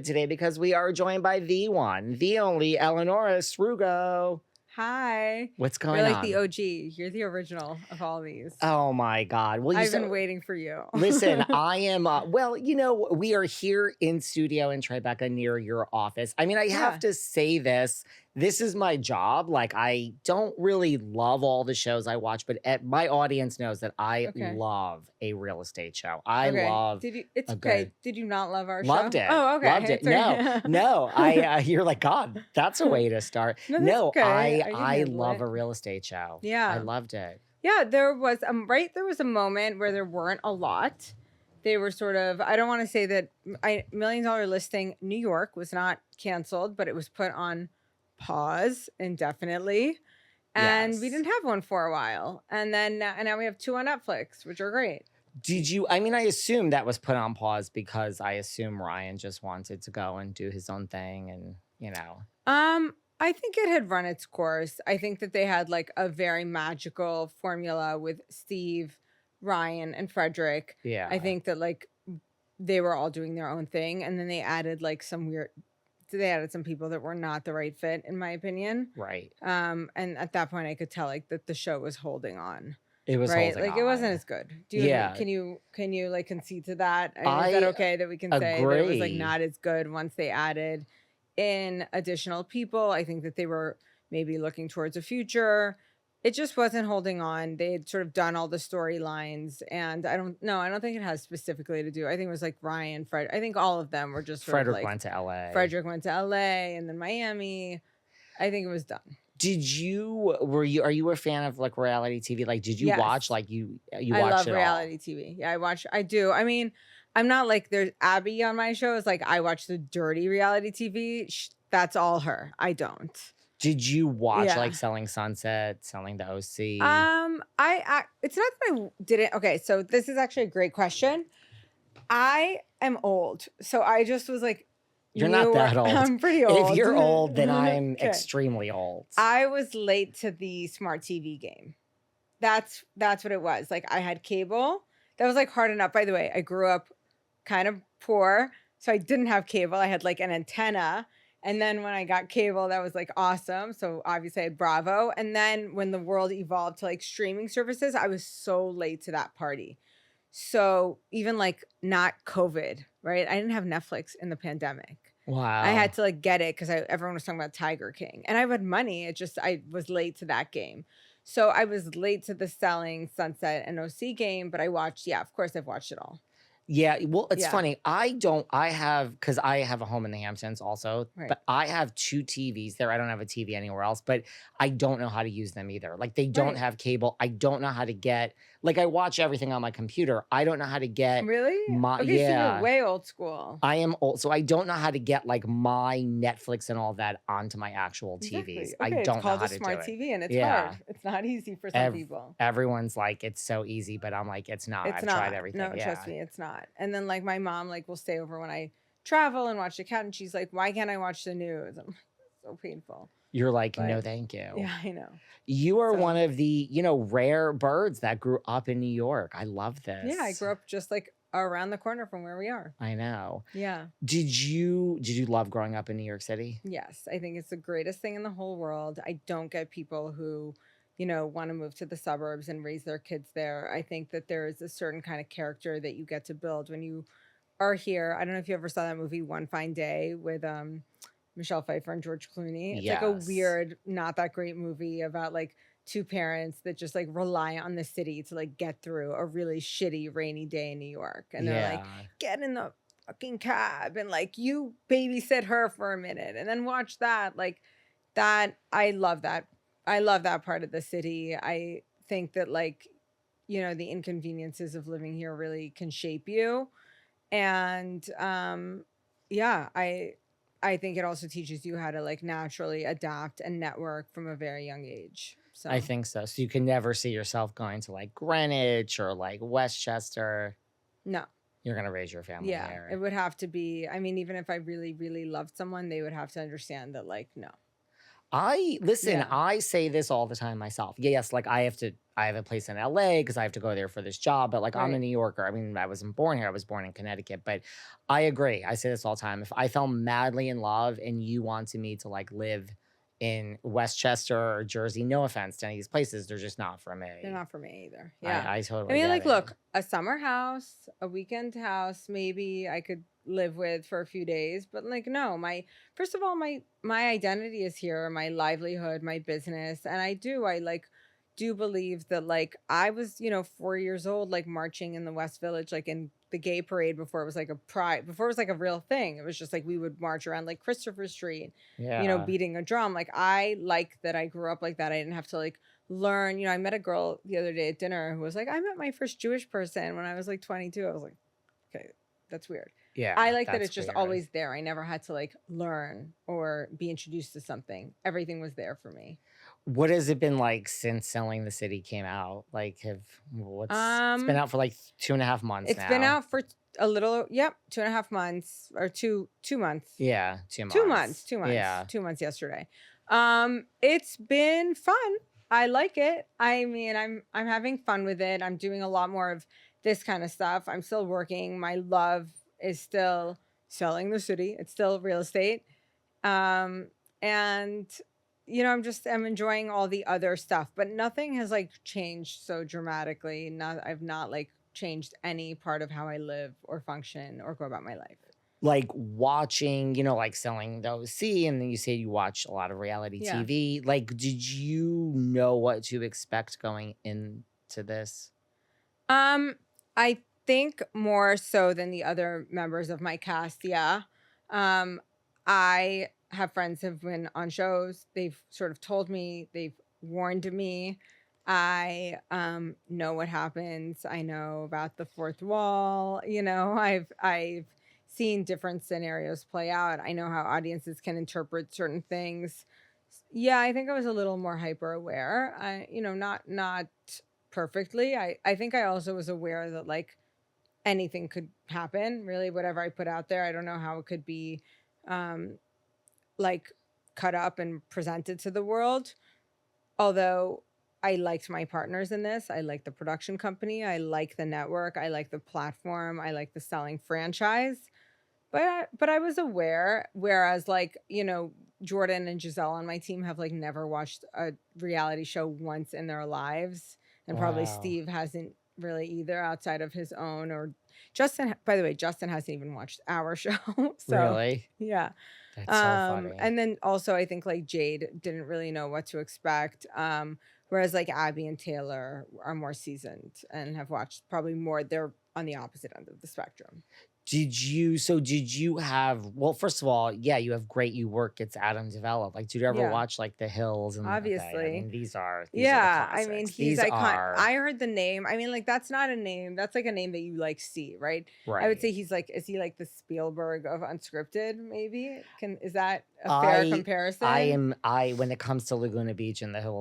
today because we are joined by the one, the only Eleonora Srugo. Hi. What's You're going like on? the OG. You're the original of all these. Oh my God. Well, I've been waiting for you. listen, I am, we are here in studio in Tribeca near your office. I mean, I have Yeah. to say this. This is my job. Like, I don't really love all the shows I watch, but my audience knows that I Okay. love a real estate show. I Okay. love Did you? It's a okay. good. Did you not love our Loved show? it. Oh, okay. Loved it. It's all No, right. no. you're like, God, that's a way to start. No, that's okay. I can I handle love it. a real estate show. I Yeah. loved it. Yeah, there was there was a moment where there weren't a lot. They were sort of, I don't want to say that Million Dollar Listing New York was not canceled, but it was put on pause indefinitely. And we Yes. didn't have one for a while. And then now we have two on Netflix, which are great. Did you, I mean, I assume that was put on pause because I assume Ryan just wanted to go and do his own thing and, you know. I think it had run its course. I think that they had like a very magical formula with Steve, Ryan, and Fredrik. Yeah. I think that like they were all doing their own thing, and then they added like they added some people that were not the right fit, in my opinion. Right. And at that point, I could tell like that the show was holding on. It was right, holding like it wasn't on. as good. Do you? Yeah. Can you like concede to that? Is that okay that we can say that it was like agree. not as good once they added in additional people? I think that they were maybe looking towards a future. It just wasn't holding on. They had sort of done all the storylines, and I don't think it has specifically to do. I think it was like Ryan, Fred. I think all of them were just sort of Fredrik like went to LA. Fredrik went to LA and then Miami. I think it was done. Are you a fan of like reality TV? Like, did you Yes. watch like you I watch love it reality TV. Yeah, I do. I mean, I'm not like there's Abby on my shows. Like I watch the dirty reality TV. That's all her. I don't. Did you watch Yeah. like Selling Sunset, Selling the OC? I it's not that I didn't. Okay, so this is actually a great question. I am old, so I just was like, You're not that old. I'm pretty old. If you're old, then I'm Okay. extremely old. I was late to the smart TV game. That's what it was. Like I had cable. That was like hard enough. By the way, I grew up kind of poor, so I didn't have cable. I had like an antenna. And then when I got cable, that was like awesome. So obviously I had Bravo. And then when the world evolved to like streaming services, I was so late to that party. So even like not COVID, right? I didn't have Netflix in the pandemic. Wow. I had to like get it because everyone was talking about Tiger King. And I had money. I was late to that game. So I was late to the Selling Sunset and OC game, but I watched, of course I've watched it all. Yeah, well, it's Yeah. funny. Because I have a home in the Hamptons also, Right. but I have two TVs there. I don't have a TV anywhere else, but I don't know how to use them either. Like they don't Right. have cable. I don't know how to get, like I watch everything on my computer. I don't know how to get Really? Okay, so yeah. you're way old school. I am old, so I don't know how to get like my Netflix and all that onto my actual TVs. Exactly. I Okay, don't it's know called how a to smart do it. TV, and it's Yeah. hard. It's not easy for some people. Everyone's like, it's so easy, but I'm like, it's not. It's I've not. tried everything. No, yeah. trust me, it's not. And then like my mom like will stay over when I travel and watch the cat, and she's like, "Why can't I watch the news?" I'm like, so painful. You're like, But- no, thank you. Yeah, I know. You are So- one of the, rare birds that grew up in New York. I love this. Yeah, I grew up just like around the corner from where we are. I know. Yeah. Did you love growing up in New York City? Yes, I think it's the greatest thing in the whole world. I don't get people who, want to move to the suburbs and raise their kids there. I think that there is a certain kind of character that you get to build when you are here. I don't know if you ever saw that movie One Fine Day with Michelle Pfeiffer and George Clooney. It's like a Yes. weird, not that great movie about like two parents that just like rely on the city to like get through a really shitty rainy day in New York. And they're like, get in the fucking cab and like you babysit her for a minute and then watch that. Like that, I love that. I love that part of the city. I think that like, the inconveniences of living here really can shape you. And I think it also teaches you how to like naturally adapt and network from a very young age. So I think so. So you can never see yourself going to like Greenwich or like Westchester. no. You're going to raise your family Yeah. there. It would have to be, I mean, even if I really, really loved someone, they would have to understand that like, no. Listen, Yeah. I say this all the time myself. Yes, like I have a place in LA because I have to go there for this job, but like I'm a Right. New Yorker. I mean, I wasn't born here. I was born in Connecticut, but I agree. I say this all the time. If I fell madly in love and you wanted me to like live in Westchester or Jersey, no offense to any of these places, they're just not for They're me. not for me either. Yeah. I I totally mean, get like, it. look, a summer house, a weekend house, maybe I could live with for a few days, but like, no, first of all, my identity is here, my livelihood, my business, and I do believe that like I was, 4 years old, like marching in the West Village, like in the gay parade before it was like a pride, before it was like a real thing. It was just like we would march around like Christopher Street, Yeah. beating a drum. Like I like that I grew up like that. I didn't have to like learn. I met a girl the other day at dinner who was like, I met my first Jewish person when I was like 22. I was like, okay, that's weird. I Yeah, like that that's it's just weird. always there. I never had to like learn or be introduced to something. Everything was there for me. What has it been like since Selling the City came out? Like, it's been Um, out for like 2.5 months it's been now. out for a little, yep, 2.5 months or 2 months. Yeah, two 2 months, months. 2 months, Yeah. 2 months yesterday. It's been fun. I like it. I mean, I'm having fun with it. I'm doing a lot more of this kind of stuff. I'm still working. My love is still selling the city. It's still real estate. Um, and I'm enjoying all the other stuff, but nothing has like changed so dramatically. I've not like changed any part of how I live or function or go about my life. Like watching, like Selling the OC, and then you say you watch a lot of reality Yeah. TV. Like, did you know what to expect going into this? Um, I think more so than the other members of my cast, yeah. Um, I have friends who've been on shows. They've sort of told me, they've warned me. I know what happens. I know about the fourth wall. I've seen different scenarios play out. I know how audiences can interpret certain things. Yeah, I think I was a little more hyper aware. Not perfectly. I think I also was aware that like anything could happen, really, whatever I put out there. I don't know how it could be um like cut up and presented to the world. Although I liked my partners in this. I like the production company, I like the network, I like the platform, I like the selling franchise. But I was aware, whereas like, Jordan and Giselle on my team have like never watched a reality show once in their lives. And probably Wow. Steve hasn't really either outside of his own, or Justin, by the way, Justin hasn't even watched our show. So Really? yeah. That's so funny. And then also I think like Jade didn't really know what to expect. Whereas like Abby and Taylor are more seasoned and have watched probably more. They're on the opposite end of the spectrum. Did you have, well, first of all, yeah, you have Great You Work, it's Adam Develop. Like, did you ever Yeah. watch like The Hills? And okay, I Obviously. mean, these are the Yeah, I mean, classics. he's These icon. are I heard the name. I mean, like that's not a name. That's like a name that you like see, right? I would right. say is he like the Spielberg of unscripted? Maybe is that a fair I comparison? when it comes to Laguna Beach and The Hills.